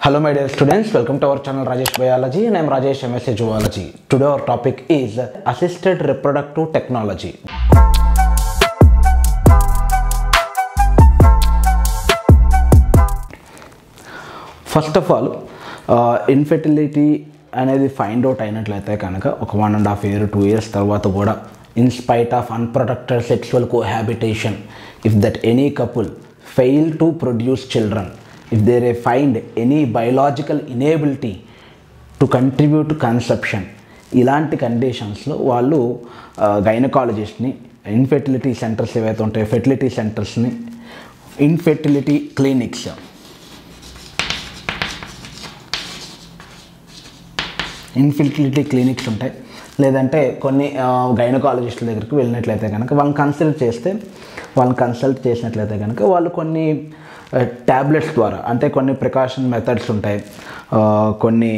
Hello my dear students, welcome to our channel Rajesh Biology and I am Rajesh MSc Zoology. Today our topic is assisted reproductive technology. First of all, infertility అనేది find out అయినట్లయితే కనుక ఒక 1.5 year 2 years తర్వాత కూడా in spite of unprotected sexual cohabitation, if that any couple fail to produce children, if they find any biological inability to contribute to conception, ఇలాంటి కండిషన్స్లో వాళ్ళు గైనకాలజిస్ట్ని, infertility centres ఏవైతే ఉంటాయో ఫెర్టిలిటీ సెంటర్స్ని, ఇన్ఫెర్టిలిటీ క్లినిక్స్ ఉంటాయి, లేదంటే కొన్ని గైనకాలజిస్టుల దగ్గరికి వెళ్ళినట్లయితే కనుక వాళ్ళని కన్సల్ట్ చేసినట్లయితే కనుక వాళ్ళు కొన్ని ట్యాబ్లెట్స్ ద్వారా, అంటే కొన్ని ప్రికాషన్ మెథడ్స్ ఉంటాయి, కొన్ని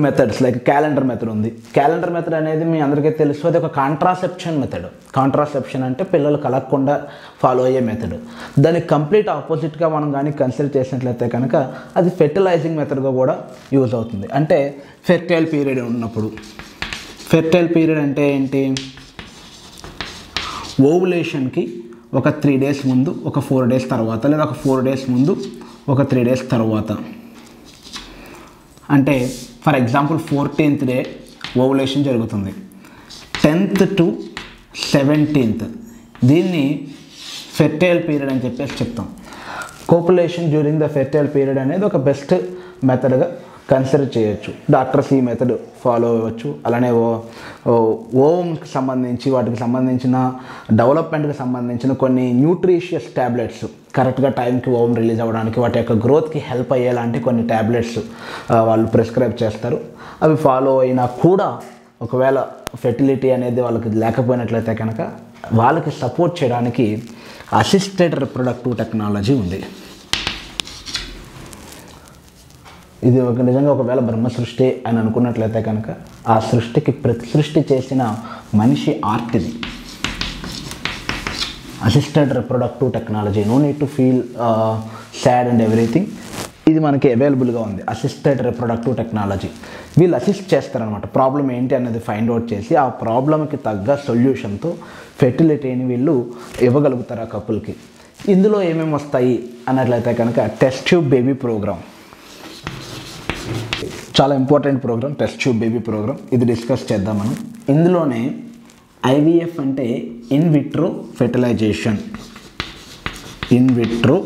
మెథడ్స్ లైక్ క్యాలెండర్ మెథడ్ ఉంది. క్యాలెండర్ మెథడ్ అనేది మీ అందరికీ తెలుసు, అది ఒక కాంట్రాసెప్షన్ మెథడ్. కాంట్రాసెప్షన్ అంటే పిల్లలు కలగకుండా ఫాలో అయ్యే మెథడ్. దానికి కంప్లీట్ ఆపోజిట్గా మనం కానీ కన్సిడర్ చేసినట్లయితే కనుక అది ఫెర్టిలైజింగ్ మెథడ్గా కూడా యూజ్ అవుతుంది. అంటే ఫెర్టైల్ పీరియడ్ ఉన్నప్పుడు, ఫెర్టైల్ పీరియడ్ అంటే ఏంటి, ఓవులేషన్కి ఒక 3 days ముందు, ఒక 4 days తర్వాత, లేదా ఒక 4 days ముందు, ఒక 3 days తర్వాత. అంటే for example 14th day ovulation జరుగుతుంది, 10th to 17th దీన్ని ఫెర్టైల్ పీరియడ్ అని చెప్పేసి చెప్తాం. Copulation during the fertile period అనేది ఒక బెస్ట్ మెథడ్గా కన్సిడర్ చేయొచ్చు. డాక్టర్స్ ఈ మెథడ్ ఫాలో అవ్వచ్చు. అలానే ఓమ్కి సంబంధించి, వాటికి సంబంధించిన డెవలప్మెంట్కి సంబంధించిన కొన్ని న్యూట్రిషియస్ ట్యాబ్లెట్స్, కరెక్ట్గా టైంకి ఓమ్ రిలీజ్ అవ్వడానికి, వాటి యొక్క గ్రోత్కి హెల్ప్ అయ్యేలాంటి కొన్ని ట్యాబ్లెట్స్ వాళ్ళు ప్రిస్క్రైబ్ చేస్తారు. అవి ఫాలో అయినా కూడా ఒకవేళ ఫెర్టిలిటీ అనేది వాళ్ళకి లేకపోయినట్లయితే కనుక వాళ్ళకి సపోర్ట్ చేయడానికి అసిస్టెడ్ రిప్రొడక్టివ్ టెక్నాలజీ ఉంది. ఇది నిజంగా ఒకవేళ బ్రహ్మ సృష్టి అని అనుకున్నట్లయితే కనుక ఆ సృష్టికి ప్రతి సృష్టి చేసిన మనిషి ఆర్ట్ ఇది. Assisted reproductive technology, no need to feel sad and everything. ఇది మనకి అవైలబుల్గా ఉంది, అసిస్టెడ్ రిప్రొడక్టివ్ టెక్నాలజీ. వీళ్ళు అసిస్ట్ చేస్తారనమాట. ప్రాబ్లం ఏంటి అనేది ఫైండ్ అవుట్ చేసి ఆ ప్రాబ్లంకి తగ్గ సొల్యూషన్తో ఫెర్టిలిటీని వీళ్ళు ఇవ్వగలుగుతారు ఆ కపుల్కి. ఇందులో ఏమేమి వస్తాయి అన్నట్లయితే కనుక టెస్ట్ ట్యూబ్ బేబీ ప్రోగ్రామ్, చాలా important programme test tube baby programme. ఇది డిస్కస్ చేద్దాం మనం. ఇందులోనే ఐవీఎఫ్ అంటే in vitro fertilization, in vitro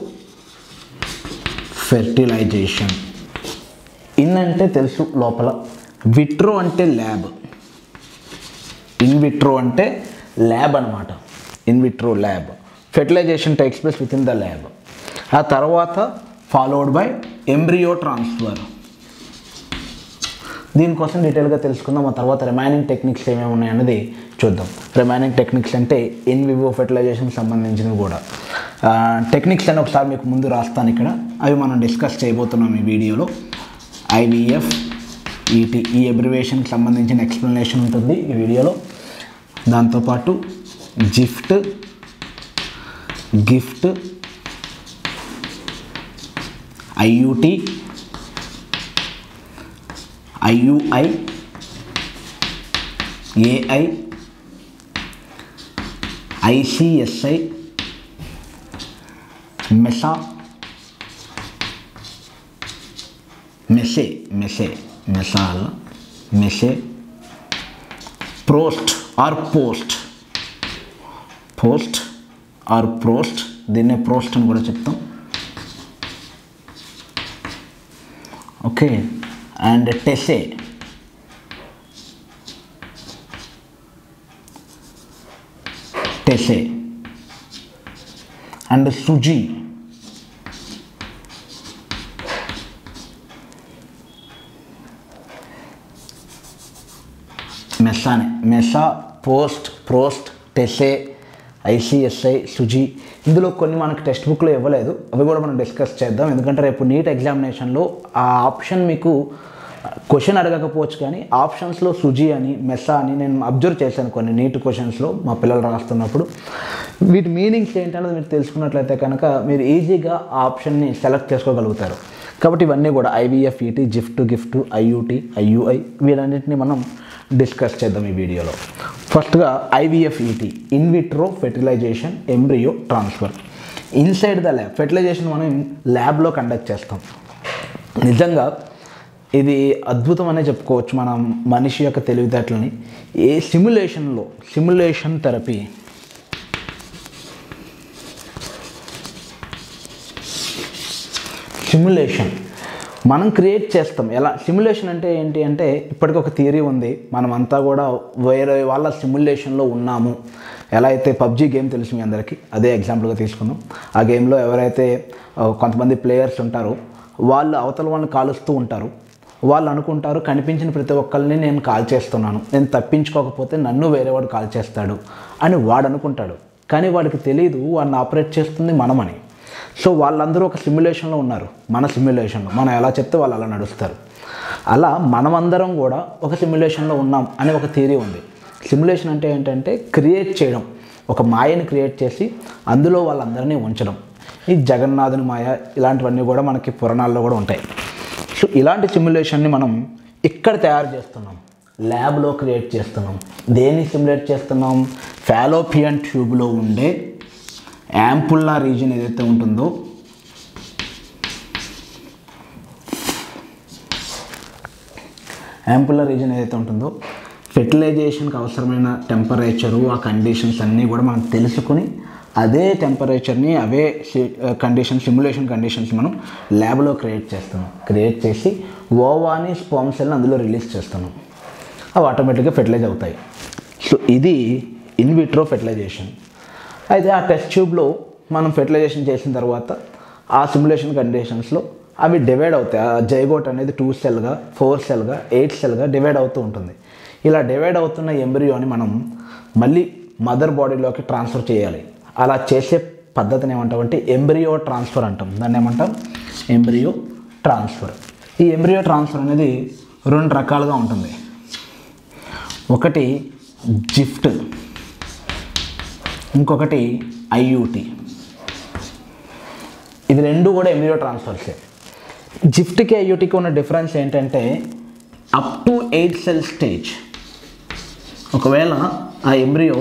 fertilization. In అంటే తెలుసు లోపల, విట్రో అంటే ల్యాబ్, ఇన్ విట్రో అంటే ల్యాబ్ అనమాట. In vitro lab, fertilization takes place within the lab. ఆ తర్వాత ఫాలోడ్ బై ఎంబ్రియో ట్రాన్స్ఫర్. దీనికోసం డీటెయిల్గా తెలుసుకుందాం. ఆ తర్వాత రిమైనింగ్ టెక్నిక్స్ ఏమేమి ఉన్నాయన్నది చూద్దాం. రిమైనింగ్ టెక్నిక్స్ అంటే ఇన్ వివో ఫెర్టిలైజేషన్కి సంబంధించినవి కూడా. టెక్నిక్స్ అని ఒకసారి మీకు ముందు రాస్తాను ఇక్కడ, అవి మనం డిస్కస్ చేయబోతున్నాం ఈ వీడియోలో. ఐవీఎఫ్, ఈటీ, ఈ అబ్రివేషన్కి సంబంధించిన ఎక్స్ప్లెనేషన్ ఉంటుంది ఈ వీడియోలో. దాంతోపాటు GIFT, IUT, IUI, AI, ICSI, మెసే, పోస్ట్ ఆర్ పోస్ట్, దీన్నే పోస్ట్ అని కూడా చెప్తాం. Okay, and TESE, and SUZI, MESA, post, TESE, ICSI, SUZI. ఇందులో కొన్ని మనకి టెక్స్ట్ బుక్లో ఇవ్వలేదు, అవి కూడా మనం డిస్కస్ చేద్దాం. ఎందుకంటే రేపు నీట్ ఎగ్జామినేషన్లో ఆ ఆప్షన్ మీకు క్వశ్చన్ అడగకపోవచ్చు, కానీ ఆప్షన్స్లో సుజీ అని, మెసా అని నేను అబ్జర్వ్ చేశాను కొన్ని నీట్ క్వశ్చన్స్లో మా పిల్లలు రాస్తున్నప్పుడు. వీటి మీనింగ్స్ ఏంటనేది మీరు తెలుసుకున్నట్లయితే కనుక మీరు ఈజీగా ఆ ఆప్షన్ని సెలెక్ట్ చేసుకోగలుగుతారు. కాబట్టి ఇవన్నీ కూడా IVF, ET, gift, IUT, IUI వీటన్నిటిని మనం డిస్కస్ చేద్దాం ఈ వీడియోలో. ఫస్ట్గా IVF, ET, in vitro fertilisation embryo transfer. Inside the lab fertilisation మనం ల్యాబ్లో కండక్ట్ చేస్తాం. నిజంగా ఇది అద్భుతం అనే చెప్పుకోవచ్చు మనం మనిషి యొక్క తెలివితేటలని. ఏ సిమ్యులేషన్ థెరపీ మనం క్రియేట్ చేస్తాం. ఎలా సిమ్యులేషన్ అంటే ఏంటి అంటే, ఇప్పటికీ ఒక థియరీ ఉంది, మనమంతా కూడా వేరే వాళ్ళ సిమ్యులేషన్లో ఉన్నాము. ఎలా అయితే పబ్జీ గేమ్ తెలుసు మీ అందరికీ, అదే ఎగ్జాంపుల్గా తీసుకుందాం. ఆ గేమ్లో ఎవరైతే కొంతమంది ప్లేయర్స్ ఉంటారో వాళ్ళు అవతల వాళ్ళని కాలుస్తూ ఉంటారు. వాళ్ళు అనుకుంటారు కనిపించిన ప్రతి ఒక్కరిని నేను కాల్ చేస్తున్నాను, నేను తప్పించుకోకపోతే నన్ను వేరేవాడు కాల్ చేస్తాడు అని వాడు అనుకుంటాడు. కానీ వాడికి తెలియదు వాడిని ఆపరేట్ చేస్తుంది మనమని. సో వాళ్ళందరూ ఒక సిమ్యులేషన్లో ఉన్నారు, మన సిమ్యులేషన్లో. మనం ఎలా చెప్తే వాళ్ళు అలా నడుస్తారు. అలా మనమందరం కూడా ఒక సిమ్యులేషన్లో ఉన్నాం అనే ఒక థియరీ ఉంది. సిమ్యులేషన్ అంటే ఏంటంటే క్రియేట్ చేయడం, ఒక మాయని క్రియేట్ చేసి అందులో వాళ్ళందరినీ ఉంచడం. ఈ జగన్నాథుని మాయ ఇలాంటివన్నీ కూడా మనకి పురాణాల్లో కూడా ఉంటాయి. సో ఇలాంటి సిమ్యులేషన్ని మనం ఇక్కడ తయారు చేస్తున్నాం, ల్యాబ్లో క్రియేట్ చేస్తున్నాం. దేన్ని సిమ్యులేట్ చేస్తున్నాం? ఫాలోపియన్ ట్యూబ్లో ఉండే యాంపుల్లా రీజియన్ ఏదైతే ఉంటుందో, ఫెర్టిలైజేషన్కి అవసరమైన టెంపరేచరు, ఆ కండిషన్స్ అన్నీ కూడా మనం తెలుసుకుని అదే టెంపరేచర్ని అవే సిమ్యులేషన్ కండిషన్స్ మనం ల్యాబ్లో క్రియేట్ చేస్తున్నాం. క్రియేట్ చేసి ఓవాని స్పర్మ్ సెల్ని అందులో రిలీజ్ చేస్తున్నాం. అవి ఆటోమేటిక్గా ఫెర్టిలైజ్ అవుతాయి. సో ఇది ఇన్ విట్రో ఫెర్టిలైజేషన్. అయితే ఆ టెస్ట్ ట్యూబ్లో మనం ఫెర్టిలైజేషన్ చేసిన తర్వాత ఆ సిమ్యులేషన్ కండిషన్స్లో అవి డివైడ్ అవుతాయి. ఆ జైగోట్ అనేది 2 సెల్గా 4 సెల్గా 8 సెల్గా డివైడ్ అవుతూ ఉంటుంది. ఇలా డివైడ్ అవుతున్న ఎంబ్రియోని మనం మళ్ళీ మదర్ బాడీలోకి ట్రాన్స్ఫర్ చేయాలి. అలా చేసే పద్ధతిని ఏమంటామంటే ఎంబ్రియో ట్రాన్స్ఫర్ అంటాం. దాన్ని ఏమంటాం? Embryo transfer. ఈ ఎంబ్రియో ట్రాన్స్ఫర్ అనేది 2 రకాలుగా ఉంటుంది. ఒకటి గిఫ్ట్, ఇంకొకటి IUT. ఇవి రెండు కూడా ఎంబ్రియో ట్రాన్స్ఫర్సే. గిఫ్ట్కి IUTకి ఉన్న డిఫరెన్స్ ఏంటంటే అప్ టు 8 సెల్ స్టేజ్. ఒకవేళ ఆ ఎంబ్రియో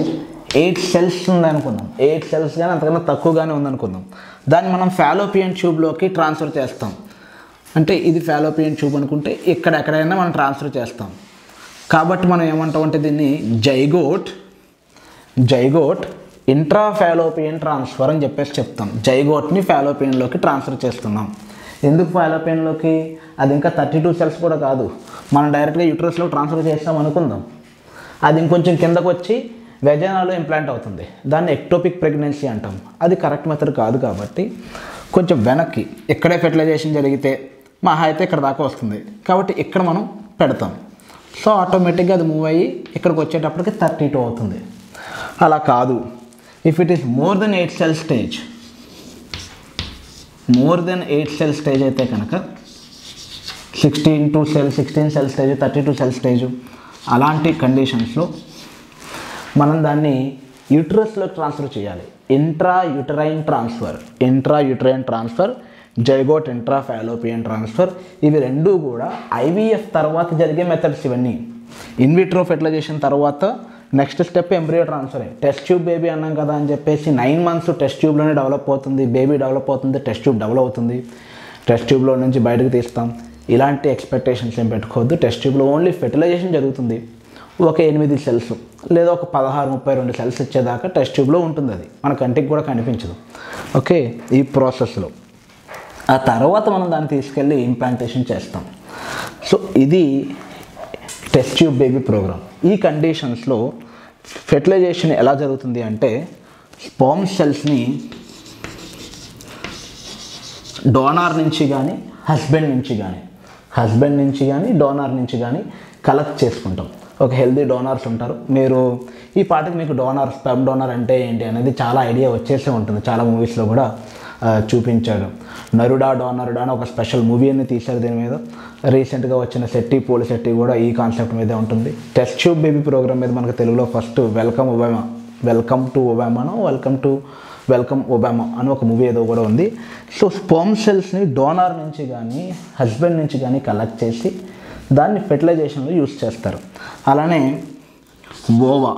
8 సెల్స్ ఉందనుకుందాం, 8 సెల్స్ కానీ అంతకన్నా తక్కువగానే ఉందనుకుందాం, దాన్ని మనం ఫాలోపియన్ ట్యూబ్లోకి ట్రాన్స్ఫర్ చేస్తాం. అంటే ఇది ఫాలోపియన్ ట్యూబ్ అనుకుంటే ఎక్కడెక్కడైనా మనం ట్రాన్స్ఫర్ చేస్తాం. కాబట్టి మనం ఏమంటామంటే దీన్ని జైగోట్ ఇంట్రాఫాలోపియన్ ట్రాన్స్ఫర్ అని చెప్పేసి చెప్తాం. జైగోట్ని ఫాలోపియన్లోకి ట్రాన్స్ఫర్ చేస్తున్నాం. ఎందుకు ఫాలోపియన్లోకి? అది ఇంకా 32 సెల్స్ కూడా కాదు, మనం డైరెక్ట్గా యూట్రస్లో ట్రాన్స్ఫర్ చేస్తాం అనుకుందాం. అది ఇంకొంచెం కిందకు వచ్చి వెజైనాలో ఇంప్లాంట్ అవుతుంది. దాన్ని ఎక్టోపిక్ ప్రెగ్నెన్సీ అంటాం. అది కరెక్ట్ మెథడ్ కాదు. కాబట్టి కొంచెం వెనక్కి ఇక్కడే ఫెర్టిలైజేషన్ జరిగితే మహా అయితే ఇక్కడ దాకా వస్తుంది. కాబట్టి ఇక్కడ మనం పెడతాం. సో ఆటోమేటిక్గా అది మూవ్ అయ్యి ఇక్కడికి వచ్చేటప్పటికి 32 అవుతుంది. అలా కాదు, if it is more then 8 cell stage అయితే కనుక 16 సెల్ స్టేజ్ 32 సెల్ స్టేజ్ అలాంటి కండిషన్స్లో మనం దాన్ని యూట్రస్లోకి ట్రాన్స్ఫర్ చేయాలి. ఇంట్రాయూటరైన్ ట్రాన్స్ఫర్, జైగోట్ ఇంట్రాఫాలోపియన్ ట్రాన్స్ఫర్. ఇవి రెండూ కూడా IVF తర్వాత జరిగే మెథడ్స్. ఇవన్నీ ఇన్ విట్రో ఫెర్టిలైజేషన్ తర్వాత next step embryo transfer. Test tube baby అన్నాం కదా అని చెప్పేసి 9 మంత్స్ టెస్ట్ ట్యూబ్లోనే డెవలప్ అవుతుంది, బేబీ డెవలప్ అవుతుంది, టెస్ట్ ట్యూబ్ డెవలప్ అవుతుంది, టెస్ట్ ట్యూబ్లో నుంచి బయటకు తీస్తాం. ఇలాంటి ఎక్స్పెక్టేషన్స్ ఏం పెట్టుకోవద్దు. టెస్ట్ ట్యూబ్లో ఓన్లీ ఫెర్టిలైజేషన్ జరుగుతుంది. ఒక 8 సెల్స్ లేదా ఒక 16-32 సెల్స్ వచ్చేదాకా టెస్ట్ ట్యూబ్లో ఉంటుంది. అది మన కంటికి కూడా కనిపించదు. ఓకే, ఈ ప్రాసెస్లో ఆ తర్వాత మనం దాన్ని తీసుకెళ్ళి ఇంప్లాంటేషన్ చేస్తాం. సో ఇది టెస్ట్ ట్యూబ్ బేబీ ప్రోగ్రామ్. ఈ కండిషన్స్లో ఫెర్టిలైజేషన్ ఎలా జరుగుతుంది అంటే స్పర్మ్ సెల్స్ని డోనార్ నుంచి కానీ హస్బెండ్ నుంచి కానీ డోనార్ నుంచి కానీ కలెక్ట్ చేసుకుంటాం. ఒక హెల్దీ డోనార్స్ ఉంటారు. మీరు ఈ పాటికి మీకు స్పెర్మ్ డోనార్ అంటే ఏంటి అనేది చాలా ఐడియా వచ్చేసే ఉంటుంది. చాలా మూవీస్లో కూడా చూపించాడు. నరుడా డోనరుడా అని ఒక స్పెషల్ మూవీ అని తీశారు దీని మీద. రీసెంట్గా వచ్చిన పోలి శెట్టి కూడా ఈ కాన్సెప్ట్ మీదే ఉంటుంది. టెస్ట్ ట్యూబ్ బేబీ ప్రోగ్రామ్ మీద మనకు తెలుగులో ఫస్ట్ వెల్కమ్ టు ఒబామానో వెల్కమ్ టు వెల్కమ్ ఒబామా అని ఒక మూవీ ఏదో కూడా ఉంది. సో స్పర్మ్ సెల్స్ని డోనార్ నుంచి కానీ హస్బెండ్ నుంచి కానీ కలెక్ట్ చేసి దాన్ని ఫెర్టిలైజేషన్లో యూస్ చేస్తారు. అలానే ఓవా,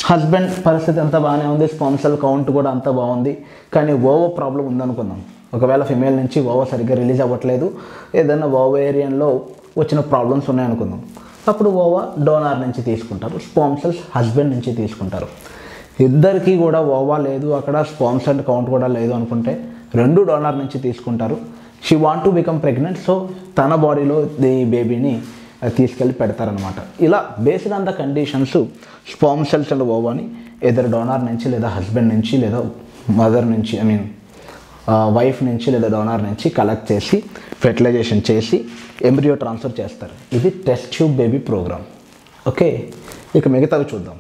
హస్బెండ్ పరిస్థితి అంతా బాగానే ఉంది, స్పర్మ్ సెల్ కౌంట్ కూడా అంతా బాగుంది, కానీ ఓవో ప్రాబ్లం ఉందనుకుందాం. ఒకవేళ ఫిమేల్ నుంచి ఓవో సరిగ్గా రిలీజ్ అవ్వట్లేదు, ఏదైనా ఓవేరియన్లో వచ్చిన ప్రాబ్లమ్స్ ఉన్నాయనుకుందాం. అప్పుడు ఓవా డోనార్ నుంచి తీసుకుంటారు, స్పర్మ్ సెల్స్ హస్బెండ్ నుంచి తీసుకుంటారు. ఇద్దరికీ కూడా ఓవా లేదు, అక్కడ స్పర్మ్ సెల్ కౌంట్ కూడా లేదు అనుకుంటే రెండు డోనార్ నుంచి తీసుకుంటారు. She want to become pregnant, so తన బాడీలో ఈ బేబీని తీసుకెళ్ళి పెడతారనమాట. ఇలా based on the conditions sperm cells and ఓవాని ఎదర్ డోనార్ నుంచి లేదా హస్బెండ్ నుంచి లేదా మదర్ నుంచి వైఫ్ నుంచి లేదా డోనార్ నుంచి కలెక్ట్ చేసి ఫెర్టిలైజేషన్ చేసి ఎంబ్రియో ట్రాన్స్ఫర్ చేస్తారు. ఇది test tube baby programme. Okay, ఇక మిగతావి చూద్దాం.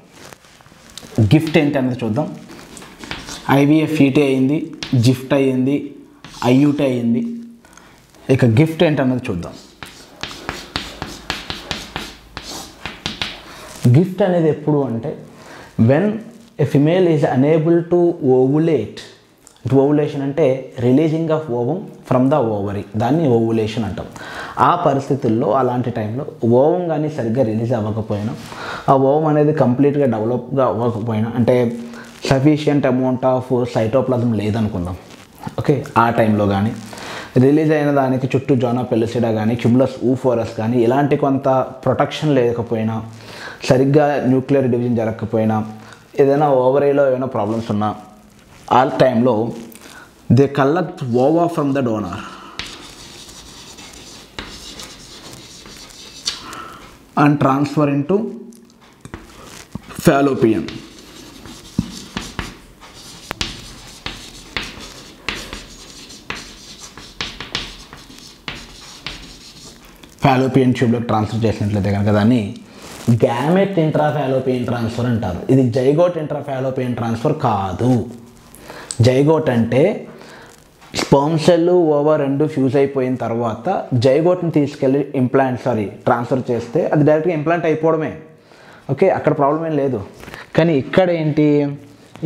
గిఫ్ట్ ఏంటి అనేది చూద్దాం. ఐవీఎఫ్ ఈటీ అయింది, జిఫ్ట్ అయ్యింది, ఐయూటీ అయ్యింది. ఇక గిఫ్ట్ ఏంటన్నది చూద్దాం. గిఫ్ట్ అనేది ఎప్పుడు అంటే when a female is unable to ovulate. Ovulation అంటే releasing of ovum from the ovary, దాన్ని ఓవులేషన్ అంటాం. ఆ పరిస్థితుల్లో అలాంటి టైంలో ఓవం కానీ సరిగ్గా రిలీజ్ అవ్వకపోయినా, ఆ ఓవం అనేది కంప్లీట్గా డెవలప్గా అవ్వకపోయినా, అంటే సఫిషియంట్ అమౌంట్ ఆఫ్ సైటోప్లాజం లేదనుకుందాం. ఓకే, ఆ టైంలో కానీ రిలీజ్ అయిన దానికి చుట్టూ జోనా పెలిసిడా కానీ క్యుములస్ ఊఫోరస్ కానీ ఇలాంటి కొంత ప్రొటెక్షన్ లేకపోయినా, సరిగ్గా న్యూక్లియర్ డివిజన్ జరగకపోయినా, ఏదైనా ఓవరీలో ఏమైనా ప్రాబ్లమ్స్ ఉన్నా, ఆ టైంలో they collect ova from the donor and transfer into fallopian. Fallopian ట్యూబ్లోకి ట్రాన్స్ఫర్ చేసినట్లయితే కనుక దాన్ని గ్యామెట్ ఇంట్రాఫాలోపియన్ ట్రాన్స్ఫర్ అంటారు. ఇది జైగోట్ ఇంట్రాఫాలోపియన్ ట్రాన్స్ఫర్ కాదు. జైగోట్ అంటే స్పర్మ్ సెల్ ఓవర్ రెండు ఫ్యూజ్ అయిపోయిన తర్వాత జైగోట్ని తీసుకెళ్ళి ట్రాన్స్ఫర్ చేస్తే అది డైరెక్ట్గా ఇంప్లాంట్ అయిపోవడమే. ఓకే, అక్కడ ప్రాబ్లం ఏం లేదు. కానీ ఇక్కడ ఏంటి,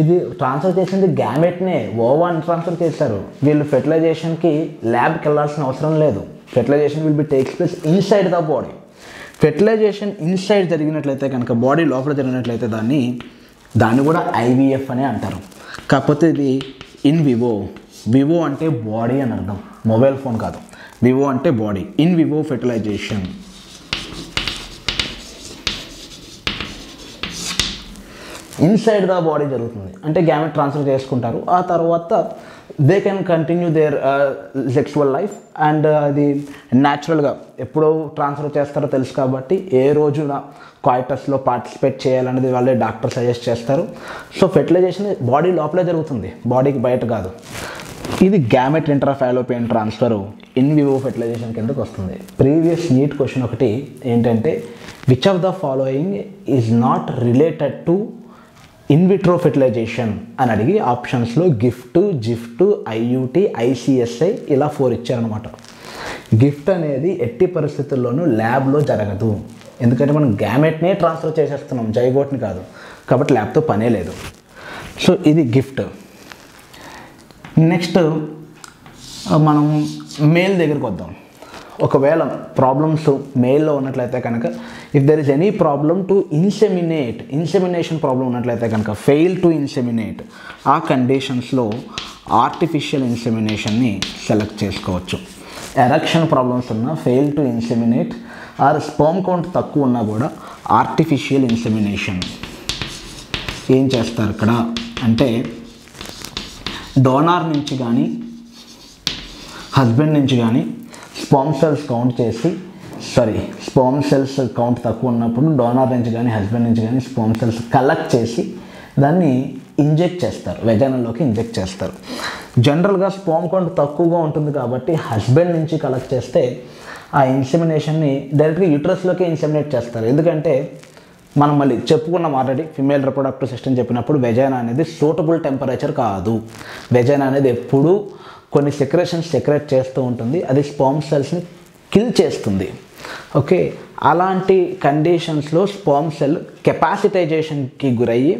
ఇది ట్రాన్స్ఫర్ చేసింది గ్యామెట్నే, ఓవాని ట్రాన్స్ఫర్ చేశారు. వీళ్ళు ఫెర్టిలైజేషన్కి ల్యాబ్కి వెళ్ళాల్సిన అవసరం లేదు. Fertilisation will be takes place inside the body. Fertilisation inside జరిగినట్లయితే కనుక, బాడీ లోపల జరిగినట్లయితే దాన్ని కూడా ఐవీఎఫ్ అనే అంటారు. కాకపోతే ఇది ఇన్ వివో. వివో అంటే బాడీ అని అర్థం, మొబైల్ ఫోన్ కాదు. వివో అంటే body. In vivo fertilization. Inside the body జరుగుతుంది. అంటే గ్యామెట్ ట్రాన్స్ఫర్ చేసుకుంటారు, ఆ తర్వాత they can continue their sexual life. And అది న్యాచురల్గా ఎప్పుడో ట్రాన్స్ఫర్ చేస్తారో తెలుసు కాబట్టి ఏ రోజున కాయిటస్లో పార్టిసిపేట్ చేయాలనేది వాళ్ళే డాక్టర్ సజెస్ట్ చేస్తారు. సో ఫెర్టిలైజేషన్ బాడీ లోపలే జరుగుతుంది, బాడీకి బయట కాదు. ఇది gamete intrafallopian transfer in vivo fertilisation కిందకు వస్తుంది. ప్రీవియస్ నీట్ క్వశ్చన్ ఒకటి ఏంటంటే, which of the following is not related to in vitro fertilisation అని అడిగి ఆప్షన్స్లో గిఫ్ట్, జిఫ్ట్, ఐయూటీ, ఐసిఎస్ఐ ఇలా 4 ఇచ్చారనమాట. గిఫ్ట్ అనేది ఎట్టి పరిస్థితుల్లోనూ ల్యాబ్లో జరగదు, ఎందుకంటే మనం గ్యామెట్నే ట్రాన్స్ఫర్ చేసేస్తున్నాం, జైగోట్ని కాదు. కాబట్టి ల్యాబ్తో పనే లేదు. సో ఇది గిఫ్ట్. నెక్స్ట్ మనం మేల్ దగ్గరికి వద్దాం. ఒకవేళ ప్రాబ్లమ్స్ మేల్లో ఉన్నట్లయితే కనుక, if there is any problem to insemination problem ఉన్నట్లయితే కనుక, ఫెయిల్ టు ఇన్సెమినేట్, ఆ కండిషన్స్లో ఆర్టిఫిషియల్ ఇన్సెమినేషన్ని సెలెక్ట్ చేసుకోవచ్చు. ఎరక్షన్ ప్రాబ్లమ్స్ ఉన్నా, fail to inseminate or sperm count తక్కువ ఉన్నా కూడా ఆర్టిఫిషియల్ ఇన్సెమినేషన్. ఏం చేస్తారు ఇక్కడ అంటే, డోనార్ నుంచి కానీ హస్బెండ్ నుంచి కానీ స్పర్మ్ సెల్స్ కౌంట్ తక్కువ ఉన్నప్పుడు డోనార్ నుంచి కానీ హస్బెండ్ నుంచి కానీ స్పర్మ్ సెల్స్ కలెక్ట్ చేసి దాన్ని ఇంజెక్ట్ చేస్తారు, వెజైనాలోకి ఇంజెక్ట్ చేస్తారు. జనరల్గా స్పర్మ్ కౌంట్ తక్కువగా ఉంటుంది కాబట్టి హస్బెండ్ నుంచి కలెక్ట్ చేస్తే ఆ ఇన్సెమినేషన్ని డైరెక్ట్గా యూట్రస్లోకి ఇన్సెమినేట్ చేస్తారు. ఎందుకంటే మనం మళ్ళీ చెప్పుకున్నాం ఆల్రెడీ, ఫిమేల్ రిప్రొడక్టివ్ సిస్టమ్ చెప్పినప్పుడు వెజైనా అనేది సూటబుల్ టెంపరేచర్ కాదు. వెజైనా అనేది ఎప్పుడూ కొన్ని సెక్రెట్ చేస్తూ ఉంటుంది, అది స్పర్మ్ సెల్స్ని కిల్ చేస్తుంది. ఓకే, అలాంటి కండిషన్స్లో స్పర్మ్ సెల్ కెపాసిటైజేషన్కి గురయ్యి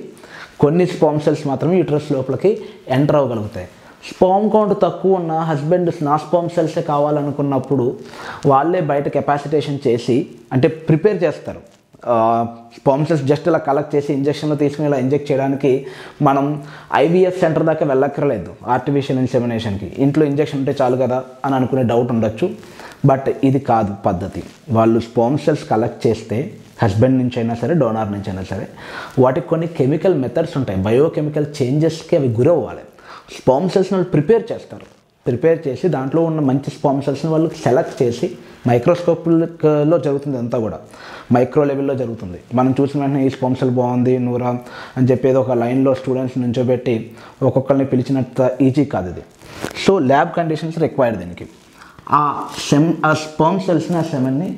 కొన్ని స్పర్మ్ సెల్స్ మాత్రమే యూట్రస్ లోపలికి ఎంటర్ అవ్వగలుగుతాయి. స్పర్మ్ కౌంట్ తక్కువ ఉన్న హస్బెండ్ నా స్పర్మ్ సెల్సే కావాలనుకున్నప్పుడు వాళ్ళే బయట కెపాసిటేషన్ చేసి అంటే ప్రిపేర్ చేస్తారు. స్పర్మ్ సెల్స్ జస్ట్ ఇలా కలెక్ట్ చేసి ఇంజక్షన్లో తీసుకుని ఇలా ఇంజెక్ట్ చేయడానికి మనం IVF సెంటర్ దాకా వెళ్ళక్కర్లేదు. ఆర్టిఫిషియల్ ఇన్సెమినేషన్కి ఇంట్లో ఇంజెక్షన్ ఉంటే చాలు కదా అని అనుకునే డౌట్ ఉండొచ్చు. బట్ ఇది కాదు పద్ధతి. వాళ్ళు స్పర్మ్ సెల్స్ కలెక్ట్ చేస్తే హస్బెండ్ నుంచి అయినా సరే డోనార్ నుంచి అయినా సరే వాటికి కొన్ని కెమికల్ మెథడ్స్ ఉంటాయి. బయోకెమికల్ చేంజెస్కి అవి గురవ్వాలి. స్పర్మ్ సెల్స్ని వాళ్ళు ప్రిపేర్ చేసి దాంట్లో ఉన్న మంచి స్పర్మ్ సెల్స్ని వాళ్ళు సెలెక్ట్ చేసి మైక్రోస్కోప్లో జరుగుతుంది. అంతా కూడా మైక్రో లెవెల్లో జరుగుతుంది. మనం చూసిన వెంటనే ఈ స్పర్మ్ సెల్ బాగుంది నూరా అని చెప్పేది ఒక లైన్లో స్టూడెంట్స్ నుంచోబెట్టి ఒక్కొక్కరిని పిలిచినంత ఈజీ కాదు ఇది. సో ల్యాబ్ కండిషన్స్ రిక్వైర్డ్ దీనికి. ఆ స్పర్మ్ సెల్స్ని ఆ సెమెన్ని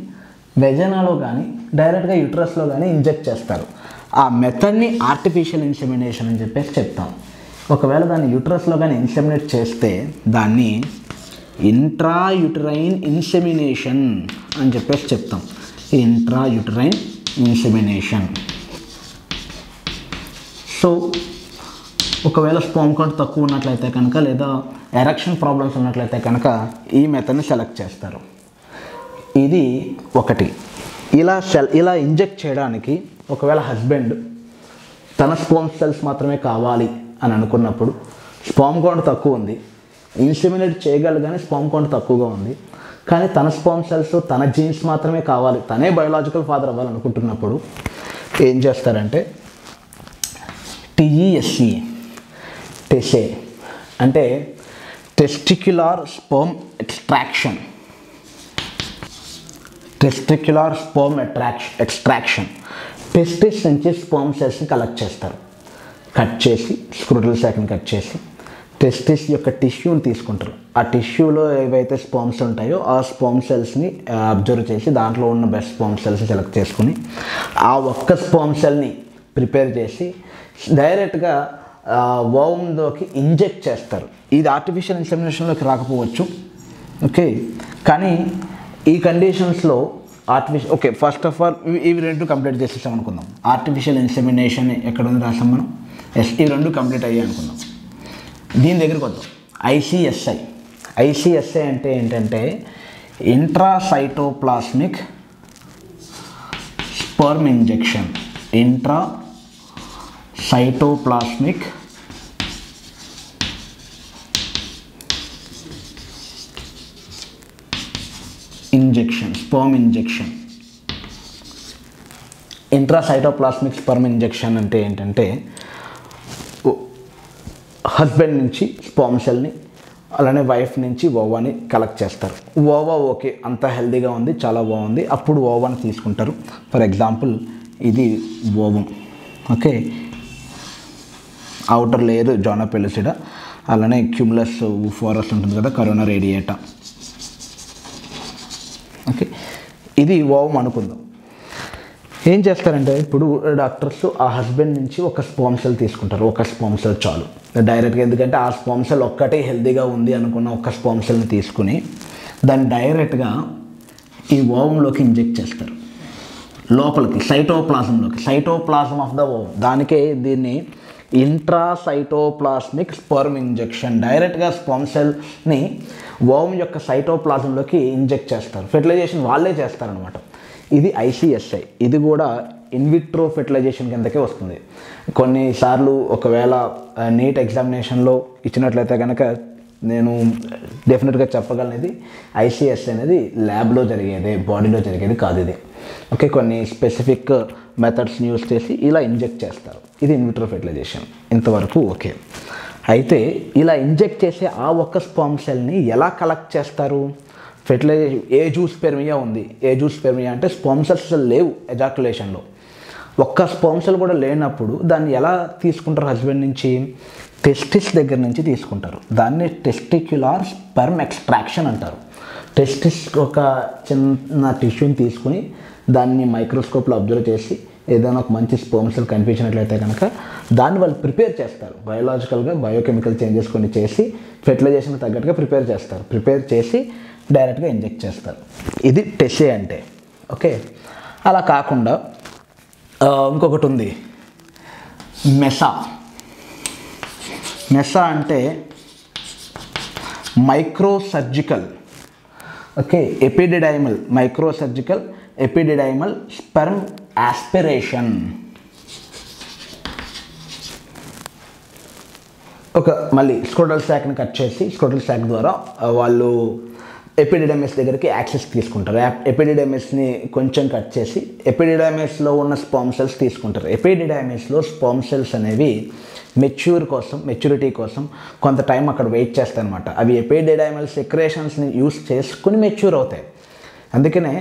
వెజనాలో కానీ డైరెక్ట్గా యూట్రస్లో కానీ ఇంజెక్ట్ చేస్తారు. ఆ మెథడ్ని ఆర్టిఫిషియల్ ఇన్సెమినేషన్ అని చెప్పేసి చెప్తాం. ఒకవేళ దాన్ని యూట్రస్లో కానీ ఇన్సెమినేట్ చేస్తే దాన్ని ఇంట్రాయూటరైన్ ఇన్సెమినేషన్ అని చెప్పేసి చెప్తాం. ఇంట్రాయూటరైన్ ఇన్సెమినేషన్. సో ఒకవేళ స్పర్మ్ కౌంట్ తక్కువ ఉన్నట్లయితే కనుక లేదా ఎరెక్షన్ ప్రాబ్లమ్స్ ఉన్నట్లయితే కనుక ఈ మెథడ్ని సెలెక్ట్ చేస్తారు. ఇది ఒకటి. ఇలా ఇంజెక్ట్ చేయడానికి ఒకవేళ హస్బెండ్ తన స్పర్మ్ సెల్స్ మాత్రమే కావాలి అని అనుకున్నప్పుడు స్పర్మ్ కౌంట్ తక్కువ ఉంది, ఇన్సెమినేట్ చేయగలరు కానీ స్పర్మ్ కౌంట్ తక్కువగా ఉంది, కానీ తన స్పర్మ్ సెల్స్ తన జీన్స్ మాత్రమే కావాలి, తనే బయోలాజికల్ ఫాదర్ అవ్వాలనుకుంటున్నప్పుడు ఏం చేస్తారంటే టెసే అంటే టెస్టిక్యులర్ స్పర్మ్ ఎక్స్ట్రాక్షన్. టెస్టిస్ నుంచి స్పర్మ్ సెల్స్ని కలెక్ట్ చేస్తారు. కట్ చేసి స్క్రూటల్ శాఖని కట్ చేసి టెస్టిస్ యొక్క టిష్యూని తీసుకుంటారు. ఆ టిష్యూలో ఏవైతే స్పర్మ్స్ ఉంటాయో ఆ స్పర్మ్ సెల్స్ని అబ్జర్వ్ చేసి దాంట్లో ఉన్న బెస్ట్ స్పర్మ్ సెల్స్ సెలెక్ట్ చేసుకుని ఆ ఒక్క స్పర్మ్ సెల్ని ప్రిపేర్ చేసి డైరెక్ట్గా ఓవంలోకి ఇంజెక్ట్ చేస్తారు. ఇది ఆర్టిఫిషియల్ ఇన్సెమినేషన్లోకి రాకపోవచ్చు. ఓకే, కానీ ఈ కండిషన్స్లో ఫస్ట్ ఆఫ్ ఆల్ ఇవి రెండు కంప్లీట్ చేసేసాం అనుకుందాం. ఆర్టిఫిషియల్ ఇన్సెమినేషన్ ఎక్కడ ఉంది రాసాం మనం. ఈ రెండు కంప్లీట్ అయ్యాయి అనుకుందాం. దీని దగ్గరికి వద్దాం. ఐసిఎస్ఐ అంటే ఏంటంటే intracytoplasmic sperm injection. Intracytoplasmic sperm injection. Intracytoplasmic sperm injection అంటే ఏంటంటే హస్బెండ్ నుంచి స్పర్మ్ సెల్ని అలానే వైఫ్ నుంచి ఓవాని కలెక్ట్ చేస్తారు. ఓవా ఓకే అంతా హెల్తీగా ఉంది, చాలా బాగుంది, అప్పుడు ఓవాని తీసుకుంటారు. ఫర్ ఎగ్జాంపుల్ ఇది ovum. Okay, outer layer zona pellucida, అలానే క్యూములస్ ఫోరస్ ఉంటుంది కదా, కరోనా రేడియేటా. ఓకే, ఇది ఓవం అనుకుందాం. ఏం చేస్తారంటే ఇప్పుడు డాక్టర్స్ ఆ హస్బెండ్ నుంచి ఒక స్పర్మ్ సెల్ తీసుకుంటారు. ఒక స్పర్మ్ సెల్ చాలు డైరెక్ట్గా, ఎందుకంటే ఆ స్పర్మ్ సెల్ ఒక్కటే హెల్తీగా ఉంది అనుకున్న ఒక స్పర్మ్ సెల్ని తీసుకుని దాన్ని డైరెక్ట్గా ఈ ఓవంలోకి ఇంజెక్ట్ చేస్తారు. లోపలికి సైటోప్లాజం ఆఫ్ ద ఓవం. దానికే దీన్ని ఇంట్రాసైటోప్లాస్మిక్ స్పర్మ్ ఇంజెక్షన్. డైరెక్ట్గా స్పర్మ్ సెల్ని ఓవం యొక్క సైటోప్లాజంలోకి ఇంజెక్ట్ చేస్తారు. ఫెర్టిలైజేషన్ వాళ్ళే చేస్తారనమాట. ఇది ఐసిఎస్ఐ. ఇది కూడా ఇన్విట్రో ఫెర్టిలైజేషన్ కిందకే వస్తుంది. కొన్నిసార్లు ఒకవేళ నీట్ ఎగ్జామినేషన్లో ఇచ్చినట్లయితే కనుక నేను డెఫినెట్గా చెప్పగలను, ఇది ఐసిఎస్ఐ అనేది ల్యాబ్లో జరిగేది, బాడీలో జరిగేది కాదు ఇది. ఓకే, కొన్ని స్పెసిఫిక్ మెథడ్స్ని యూస్ చేసి ఇలా ఇంజెక్ట్ చేస్తారు. ఇది ఇన్విట్రో ఫెర్టిలైజేషన్. ఇంతవరకు ఓకే. అయితే ఇలా ఇంజెక్ట్ చేసే ఆ ఒక్క స్పర్మ్ సెల్ని ఎలా కలెక్ట్ చేస్తారు? ఫెర్టిలైజేషన్ ఏజూస్పెర్మియా ఉంది. ఏజూస్పెర్మియా అంటే స్పర్మ్ సెల్స్ లేవు ఎజాక్యులేషన్లో. ఒక్క స్పర్మ్ సెల్ కూడా లేనప్పుడు దాన్ని ఎలా తీసుకుంటారు? హస్బెండ్ నుంచి టెస్టిస్ దగ్గర నుంచి తీసుకుంటారు. దాన్ని టెస్టిక్యులర్ స్పర్మ్ ఎక్స్ట్రాక్షన్ అంటారు. టెస్టిస్ ఒక చిన్న టిష్యూని తీసుకుని దాన్ని మైక్రోస్కోప్లో అబ్జర్వ్ చేసి ఏదైనా ఒక మంచి స్పర్మ్ సెల్ కనిపించినట్లయితే కనుక దాన్ని వాళ్ళు ప్రిపేర్ చేస్తారు. బయోలాజికల్గా బయోకెమికల్ చేంజెస్ కొన్ని చేసి ఫెర్టిలైజేషన్ తగ్గట్టుగా ప్రిపేర్ చేస్తారు. ప్రిపేర్ చేసి డైరెక్ట్గా ఇంజెక్ట్ చేస్తారు. ఇది టెస్సే అంటే. ఓకే, అలా కాకుండా ఇంకొకటి ఉంది మెసా. మెసా అంటే microsurgical, okay, epididymal, microsurgical epididymal sperm aspiration. మళ్ళీ స్క్రోటల్ శాక్ని కట్ చేసి స్క్రోటల్ శాక్ ద్వారా వాళ్ళు ఎపిడిడైమస్ దగ్గరికి యాక్సెస్ తీసుకుంటారు. ఎపిడిడైమస్ని కొంచెం కట్ చేసి ఎపిడిడైమస్లో ఉన్న స్పర్మ్ సెల్స్ తీసుకుంటారు. ఎపిడిడైమస్లో స్పర్మ్ సెల్స్ అనేవి మెచ్యూరిటీ కోసం కొంత టైం అక్కడ వెయిట్ చేస్తాయి అన్నమాట. అవి ఎపిడిడైమల్ సెక్రేషన్స్ని యూస్ చేసుకుని మెచ్యూర్ అవుతాయి. అందుకనే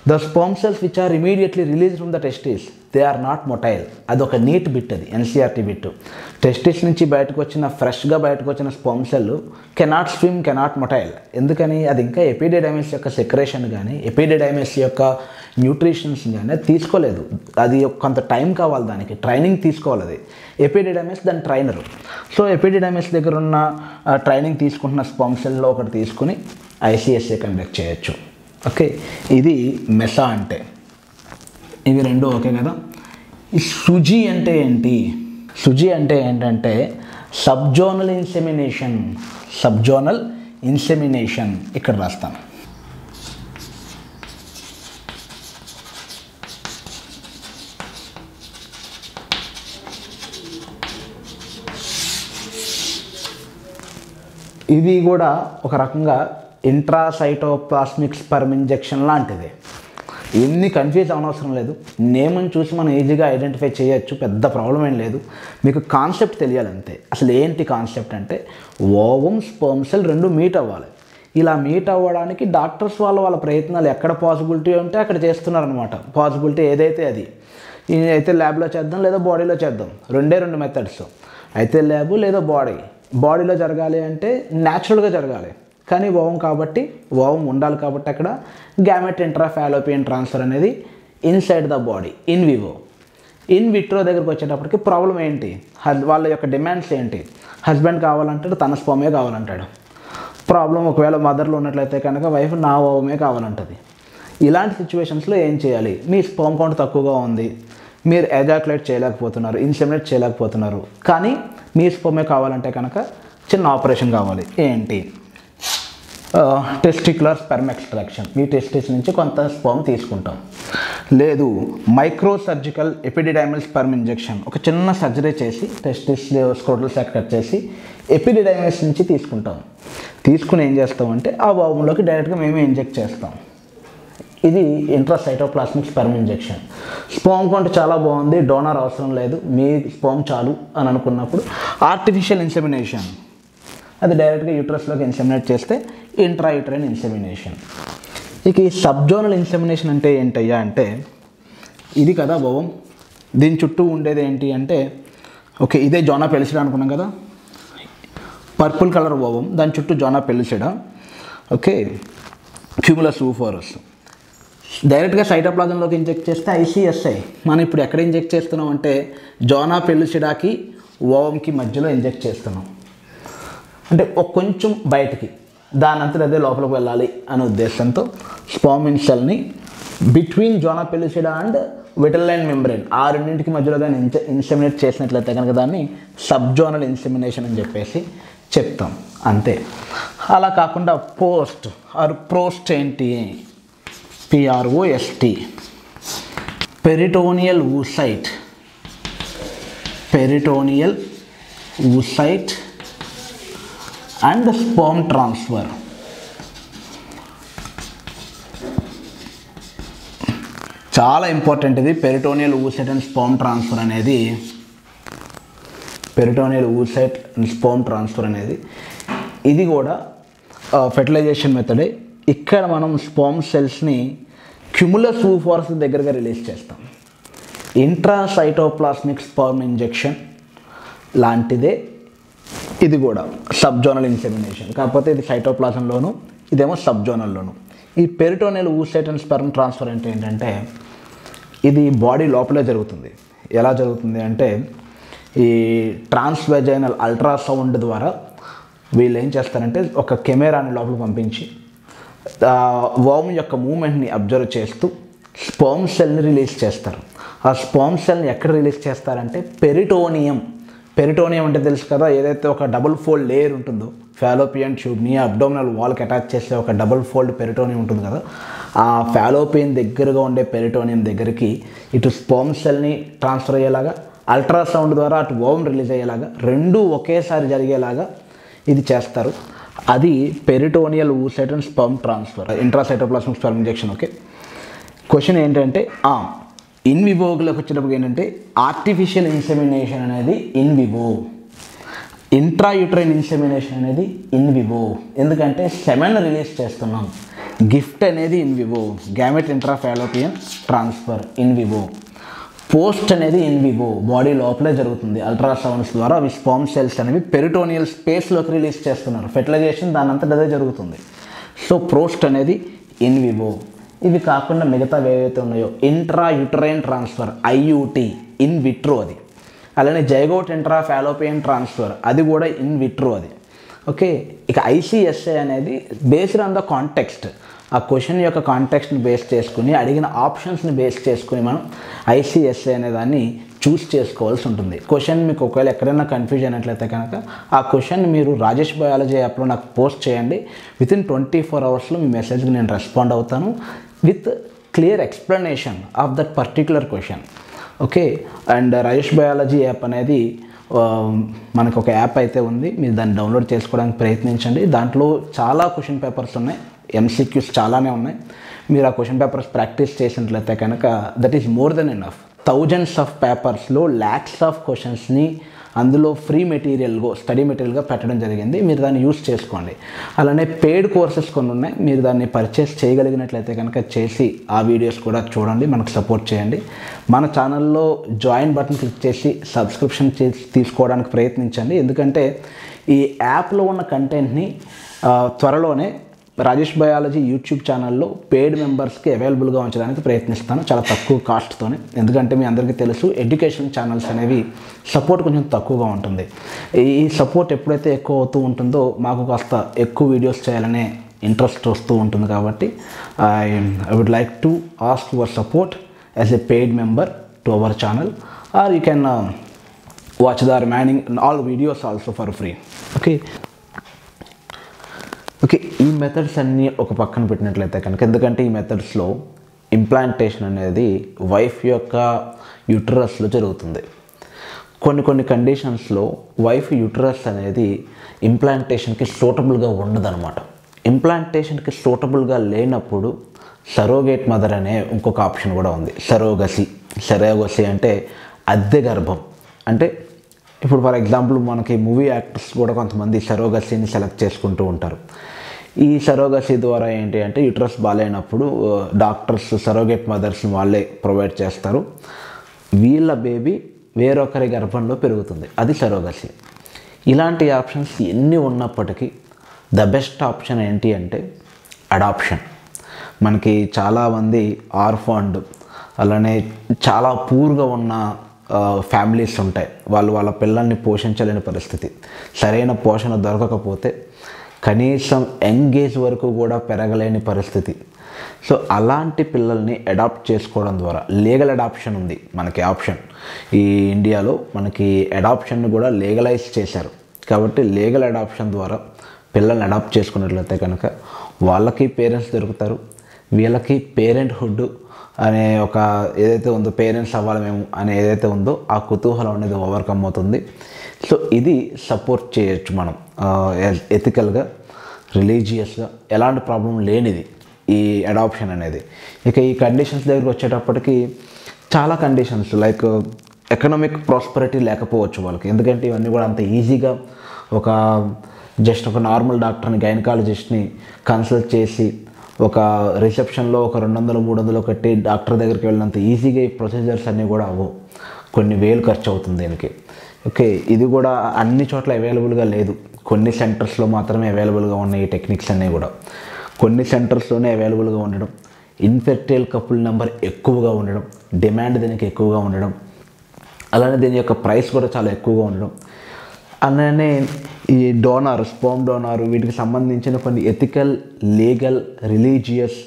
the sperm cells which are immediately release from the testis they are not motile. అదొక నీట్ బిట్, అది ఎన్సీఆర్టీ బిట్. టెస్టిస్ నుంచి ఫ్రెష్గా బయటకు వచ్చిన sperm cell cannot swim, cannot motile. ఎందుకని? అది ఇంకా ఎపిడిడైమస్ యొక్క సెక్రేషన్ కానీ ఎపిడిడైమస్ యొక్క న్యూట్రిషన్స్ కానీ అది తీసుకోలేదు. అది కొంత టైం కావాలి, దానికి ట్రైనింగ్ తీసుకోవాలి. అది ఎపిడిడైమస్ దాని ట్రైనరు. సో ఎపిడిడైమస్ దగ్గర ఉన్న ట్రైనింగ్ తీసుకుంటున్న స్పర్మ్ సెల్లో ఒకటి తీసుకుని ఐసీఎస్ఏ కండక్ట్ చేయొచ్చు. ఓకే, ఇది మెసా అంటే. ఇవి రెండు ఓకే కదా. ఈ సుజీ అంటే ఏంటి? సుజీ అంటే ఏంటంటే సబ్జోనల్ ఇన్సెమినేషన్. సబ్జోనల్ ఇన్సెమినేషన్ ఇక్కడ రాస్తాను. ఇది కూడా ఒక రకంగా ఇంట్రాసైటోప్లాస్మిక్ స్పెర్మ్ ఇంజెక్షన్ లాంటిది. ఎన్ని కన్ఫ్యూజ్ అవనవసరం లేదు. నేమ్ని చూసి మనం ఈజీగా ఐడెంటిఫై చేయొచ్చు, పెద్ద ప్రాబ్లం ఏం లేదు. మీకు కాన్సెప్ట్ తెలియాలంతే. అసలు ఏంటి కాన్సెప్ట్ అంటే ఓవం స్పర్మ్ సెల్ రెండు మీట్ అవ్వాలి. ఇలా మీట్ అవ్వడానికి డాక్టర్స్ వాళ్ళ ప్రయత్నాలు ఎక్కడ పాసిబిలిటీ ఉంటే అక్కడ చేస్తున్నారనమాట. పాసిబిలిటీ ఏదైతే అది అయితే ల్యాబ్లో చేద్దాం లేదా బాడీలో చేద్దాం, రెండు మెథడ్స్. అయితే ల్యాబ్ లేదా బాడీలో జరగాలి అంటే న్యాచురల్గా జరగాలి. కానీ ఓవం ఉండాలి కాబట్టి అక్కడ గ్యామెట్ ఇంట్రాఫాలోపియన్ ట్రాన్స్ఫర్ అనేది inside the body, in Vivo. In vitro దగ్గరికి వచ్చేటప్పటికి ప్రాబ్లం ఏంటి? వాళ్ళ యొక్క డిమాండ్స్ ఏంటి? హస్బెండ్ కావాలంటాడు, తన స్పర్మే కావాలంటాడు. ప్రాబ్లం ఒకవేళ మదర్లో ఉన్నట్లయితే కనుక వైఫ్ నా ఓవమే కావాలంటుంది. ఇలాంటి సిచ్యువేషన్స్లో ఏం చేయాలి? మీ స్పర్మ్ కౌంట్ తక్కువగా ఉంది, మీరు ఎజాక్యులేట్ చేయలేకపోతున్నారు, ఇన్సెమినేట్ చేయలేకపోతున్నారు, కానీ మీ స్పర్మే కావాలంటే కనుక చిన్న ఆపరేషన్ కావాలి. ఏంటి? Testicular sperm extraction. మీ టెస్టిస్ నుంచి కొంత స్పర్మ్ తీసుకుంటాం. లేదు, మైక్రోసర్జికల్ ఎపిడిడైమల్ స్పెర్మ్ ఇంజెక్షన్. ఒక చిన్న సర్జరీ చేసి టెస్టిస్ స్క్రోటల్ శాక్ కట్ చేసి ఎపిడిడైమస్ నుంచి తీసుకుంటాం. తీసుకుని ఏం చేస్తామంటే ఆ ఓవంలోకి డైరెక్ట్గా మేమే ఇంజెక్ట్ చేస్తాం. ఇది intracytoplasmic sperm injection. Sperm count చాలా బాగుంది, డోనర్ అవసరం లేదు, మీ స్పర్మ్ చాలు అని అనుకున్నప్పుడు ఆర్టిఫిషియల్ ఇన్సెమినేషన్. అది డైరెక్ట్గా యూట్రస్లోకి ఇన్సెమినేట్ చేస్తే ఇంట్రాయూట్రైన్ ఇన్సెమినేషన్. ఇక ఈ సబ్జోనల్ ఇన్సెమినేషన్ అంటే ఏంటయ్యా అంటే ఇది కదా ఓవం. దీని చుట్టూ ఉండేది ఏంటి అంటే ఓకే, ఇదే జోనా పెలిసిడా అనుకున్నాం కదా, పర్పుల్ కలర్ ఓవం, దాని చుట్టూ zona pellucida. Okay, cumulus oophorus. డైరెక్ట్గా సైటోప్లాజంలోకి ఇంజెక్ట్ చేస్తే ఐసీఎస్ఐ. మనం ఇప్పుడు ఎక్కడ ఇంజెక్ట్ చేస్తున్నాం అంటే జోనా పెలిసిడాకి ఓవంకి మధ్యలో ఇంజెక్ట్ చేస్తున్నాం. అంటే ఒక కొంచెం బయటికి, దాని అంతా అదే లోపలికి వెళ్ళాలి అనే ఉద్దేశంతో స్పర్మ్ సెల్ని between zona pellucida and vitelline membrane ఆ రెండింటికి మధ్యలో దాన్ని ఇన్సెమినేట్ చేసినట్లయితే కనుక దాన్ని సబ్జోనల్ ఇన్సెమినేషన్ అని చెప్పేసి చెప్తాం. అంతే. అలా కాకుండా ప్రోస్ట్ ఏంటి? PROST, peritoneal oocyte and sperm transfer. చాలా ఇంపార్టెంట్ ఇది. Peritoneal oocyte and sperm transfer అనేది ఇది కూడా ఫెర్టిలైజేషన్ మెథడే. ఇక్కడ మనం స్పర్మ్ సెల్స్ని క్యూములస్ ఊఫోరస్ దగ్గరగా రిలీజ్ చేస్తాం. ఇంట్రాసైటోప్లాస్మిక్ స్పర్మ్ ఇంజెక్షన్ లాంటిదే ఇది కూడా, సబ్జోనల్ ఇన్సెమినేషన్. కాకపోతే ఇది సైటోప్లాజంలోను, ఇదేమో సబ్జోనల్లోను. ఈ peritoneal oocyte and sperm transfer అంటే ఏంటంటే ఇది బాడీ లోపలే జరుగుతుంది. ఎలా జరుగుతుంది అంటే ఈ ట్రాన్స్వెజైనల్ అల్ట్రాసౌండ్ ద్వారా వీళ్ళు ఏం చేస్తారంటే ఒక కెమెరాని లోపల పంపించి ఓవం యొక్క మూమెంట్ని అబ్జర్వ్ చేస్తూ స్పర్మ్ సెల్ని రిలీజ్ చేస్తారు. ఆ స్పర్మ్ సెల్ని ఎక్కడ రిలీజ్ చేస్తారంటే పెరిటోనియం. పెరిటోనియం అంటే తెలుసు కదా, ఏదైతే ఒక డబుల్ ఫోల్డ్ లేయర్ ఉంటుందో ఫాలోపియన్ ట్యూబ్ని అబ్డోమినల్ వాల్కి అటాచ్ చేసే ఒక డబుల్ ఫోల్డ్ పెరిటోనియం ఉంటుంది కదా, ఆ ఫాలోపియన్ దగ్గరగా ఉండే పెరిటోనియం దగ్గరికి ఇటు స్పర్మ్ సెల్ని ట్రాన్స్ఫర్ అయ్యేలాగా, అల్ట్రాసౌండ్ ద్వారా అటు ఓవం రిలీజ్ అయ్యేలాగా, రెండూ ఒకేసారి జరిగేలాగా ఇది చేస్తారు. అది peritoneal oocyte and sperm transfer, intracytoplasmic sperm injection. Okay, question ఏంటంటే ఇన్ వివోలోకి వచ్చేటప్పుడు ఏంటంటే ఆర్టిఫిషియల్ ఇన్సెమినేషన్ అనేది ఇన్ వివో, ఇంట్రాయూట్రైన్ ఇన్సెమినేషన్ అనేది ఇన్ వివో. ఎందుకంటే సెమెన్ రిలీజ్ చేస్తున్నాం. గిఫ్ట్ అనేది in vivo, gamete intrafallopian transfer in vivo. POST అనేది ఇన్ వివో, బాడీ లోపలే జరుగుతుంది. అల్ట్రాసౌండ్స్ ద్వారా అవి స్పర్మ్ సెల్స్ అనేవి పెరిటోనియల్ స్పేస్లోకి రిలీజ్ చేస్తున్నారు. ఫెర్టిలైజేషన్ దాని అంతటా అదే జరుగుతుంది. సో పోస్ట్ అనేది ఇన్ వివో. ఇవి కాకుండా మిగతా ఏవైతే ఉన్నాయో ఇంట్రాయూటరైన్ ట్రాన్స్ఫర్ ఐయుటి ఇన్ విట్రో అది. అలానే జైగోట్ ఇంట్రాఫాలోపియన్ ట్రాన్స్ఫర్ అది కూడా ఇన్ విట్రో అది. ఓకే, ఇక ఐసిఎస్ఐ అనేది బేస్డ్ ఆన్ ద కాంటెక్స్ట్, ఆ క్వశ్చన్ యొక్క కాంటెక్స్ట్ని బేస్ చేసుకుని అడిగిన ఆప్షన్స్ని బేస్ చేసుకుని మనం ఐసిఎస్ఐ అనే దాన్ని చూస్ చేసుకోవాల్సి ఉంటుంది. క్వశ్చన్ మీకు ఒకవేళ ఎక్కడైనా కన్ఫ్యూజ్ అయినట్లయితే కనుక ఆ క్వశ్చన్ మీరు రాజేష్ బయాలజీ యాప్లో నాకు పోస్ట్ చేయండి. వితిన్ 24 అవర్స్లో మీ మెసేజ్కి నేను రెస్పాండ్ అవుతాను with clear explanation of that particular question. Okay, and Rajesh biology app అనేది మనకు ఒక యాప్ అయితే ఉంది, మీరు దాన్ని డౌన్లోడ్ చేసుకోవడానికి ప్రయత్నించండి. దాంట్లో చాలా క్వశ్చన్ పేపర్స్ ఉన్నాయి, ఎంసీక్యూస్ చాలానే ఉన్నాయి. మీరు ఆ క్వశ్చన్ పేపర్స్ ప్రాక్టీస్ చేసినట్లయితే కనుక that is more than enough. Thousands of పేపర్స్లో ల్యాక్స్ ఆఫ్ క్వశ్చన్స్ని అందులో ఫ్రీ మెటీరియల్గా స్టడీ మెటీరియల్గా పెట్టడం జరిగింది. మీరు దాన్ని యూస్ చేసుకోండి. అలానే పెయిడ్ కోర్సెస్ కొన్ని ఉన్నాయి, మీరు దాన్ని పర్చేస్ చేయగలిగినట్లయితే కనుక చేసి ఆ వీడియోస్ కూడా చూడండి, మనకు సపోర్ట్ చేయండి. మన ఛానల్లో జాయిన్ బటన్ క్లిక్ చేసి సబ్స్క్రిప్షన్ తీసుకోవడానికి ప్రయత్నించండి. ఎందుకంటే ఈ యాప్లో ఉన్న కంటెంట్ని త్వరలోనే రాజేష్ బయాలజీ యూట్యూబ్ ఛానల్లో పెయిడ్ మెంబర్స్కి అవైలబుల్గా ఉంచడానికి ప్రయత్నిస్తాను, చాలా తక్కువ కాస్ట్తోనే. ఎందుకంటే మీ అందరికీ తెలుసు ఎడ్యుకేషన్ ఛానల్స్ అనేవి సపోర్ట్ కొంచెం తక్కువగా ఉంటుంది. ఈ సపోర్ట్ ఎప్పుడైతే ఎక్కువ అవుతూ ఉంటుందో మాకు కాస్త ఎక్కువ వీడియోస్ చేయాలనే ఇంట్రెస్ట్ వస్తూ ఉంటుంది. కాబట్టి I would like to ask your support as a paid member to our channel, or you can watch the remaining all videos also for free. Okay, ఈ మెథడ్స్ అన్నీ ఒక పక్కన పెట్టినట్లయితే కనుక, ఎందుకంటే ఈ మెథడ్స్లో ఇంప్లాంటేషన్ అనేది వైఫ్ యొక్క యూటరస్లో జరుగుతుంది. కొన్ని కండిషన్స్లో వైఫ్ యూటరస్ అనేది ఇంప్లాంటేషన్కి సూటబుల్గా ఉండదన్నమాట. ఇంప్లాంటేషన్కి సూటబుల్గా లేనప్పుడు సరోగేట్ మదర్ అనే ఇంకొక ఆప్షన్ కూడా ఉంది. సరోగసి అంటే అద్దె గర్భం. అంటే ఇప్పుడు ఫర్ ఎగ్జాంపుల్ మనకి మూవీ యాక్టర్స్ కూడా కొంతమంది సరోగసిని సెలెక్ట్ చేసుకుంటూ ఉంటారు. ఈ సరోగసి ద్వారా ఏంటి అంటే యూట్రస్ బాగాలేనప్పుడు డాక్టర్స్ సరోగేట్ మదర్స్ని వాళ్ళే ప్రొవైడ్ చేస్తారు. వీళ్ళ బేబీ వేరొకరి గర్భంలో పెరుగుతుంది, అది సరోగసి. ఇలాంటి ఆప్షన్స్ ఎన్ని ఉన్నప్పటికీ ద బెస్ట్ ఆప్షన్ ఏంటి అంటే అడాప్షన్. మనకి చాలామంది ఆర్ఫాండ్ అలానే చాలా పూర్గా ఉన్న ఫ్యామిలీస్ ఉంటాయి, వాళ్ళ పిల్లల్ని పోషించలేని పరిస్థితి, సరైన పోషణ దొరకకపోతే కనీసం యంగేజ్ వరకు కూడా పెరగలేని పరిస్థితి. సో అలాంటి పిల్లల్ని అడాప్ట్ చేసుకోవడం ద్వారా లీగల్ అడాప్షన్ ఉంది మనకి ఆప్షన్. ఈ ఇండియాలో మనకి అడాప్షన్ను కూడా లీగలైజ్ చేశారు. కాబట్టి లీగల్ అడాప్షన్ ద్వారా పిల్లల్ని అడాప్ట్ చేసుకున్నట్లయితే కనుక వాళ్ళకి పేరెంట్స్ దొరుకుతారు, వీళ్ళకి పేరెంట్హుడ్ అనే ఒక ఏదైతే ఉందో పేరెంట్స్ అవ్వాలి మేము అనే ఏదైతే ఉందో ఆ కుతూహలం అనేది ఓవర్కమ్ అవుతుంది. సో ఇది సపోర్ట్ చేయొచ్చు మనం ఎథికల్గా, రిలీజియస్గా, ఎలాంటి ప్రాబ్లం లేనిది ఈ అడాప్షన్ అనేది. ఇక ఈ కండిషన్స్ దగ్గరికి వచ్చేటప్పటికి చాలా కండిషన్స్ లైక్ ఎకనామిక్ ప్రాస్పరిటీ లేకపోవచ్చు వాళ్ళకి. ఎందుకంటే ఇవన్నీ కూడా అంత ఈజీగా జస్ట్ ఒక నార్మల్ డాక్టర్ని గైనకాలజిస్ట్ని కన్సల్ట్ చేసి ఒక రిసెప్షన్లో ఒక 200-300 కట్టి డాక్టర్ దగ్గరికి వెళ్ళినంత ఈజీగా ఈ ప్రొసీజర్స్ అన్నీ కూడా అవ్వవు, కొన్ని వేలు ఖర్చు అవుతుంది దీనికి. ఓకే, ఇది కూడా అన్ని చోట్ల అవైలబుల్గా లేదు, కొన్ని సెంటర్స్లో మాత్రమే అవైలబుల్గా ఉన్నాయి ఈ టెక్నిక్స్ అన్నీ కూడా. కొన్ని సెంటర్స్లోనే అవైలబుల్గా ఉండడం, ఇన్ఫెర్టైల్ కపుల్ నెంబర్ ఎక్కువగా ఉండడం, డిమాండ్ దీనికి ఎక్కువగా ఉండడం, అలానే దీని యొక్క ప్రైస్ కూడా చాలా ఎక్కువగా ఉండడం, అలానే ఈ స్పర్మ్ డోనార్ వీటికి సంబంధించిన కొన్ని ethical, legal, religious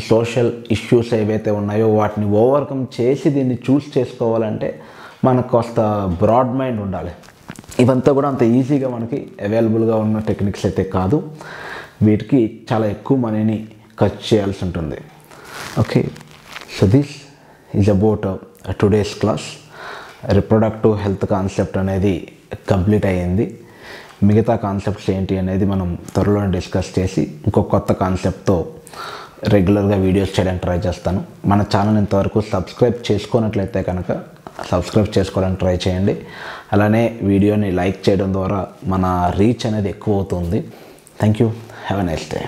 social issues ఏవైతే ఉన్నాయో వాటిని ఓవర్కమ్ చేసి దీన్ని చూస్ చేసుకోవాలంటే మనకు కాస్త బ్రాడ్ మైండ్ ఉండాలి. ఇవంతా కూడా అంత ఈజీగా మనకి అవైలబుల్గా ఉన్న టెక్నిక్స్ అయితే కాదు. వీటికి చాలా ఎక్కువ మనీని ఖర్చు చేయాల్సి ఉంటుంది. Okay, so this is about today's class. Reproductive health concept అనేది కంప్లీట్ అయ్యింది. మిగతా కాన్సెప్ట్స్ ఏంటి అనేది మనం త్వరలో డిస్కస్ చేసి ఇంకో కొత్త కాన్సెప్ట్తో రెగ్యులర్గా వీడియోస్ చేయడానికి ట్రై చేస్తాను. మన ఛానల్ ఇంతవరకు సబ్స్క్రైబ్ చేసుకున్నట్లయితే కనుక సబ్స్క్రైబ్ చేసుకోవడానికి ట్రై చేయండి. అలానే వీడియోని లైక్ చేయడం ద్వారా మన రీచ్ అనేది ఎక్కువ అవుతుంది. Thank you. Have a nice day.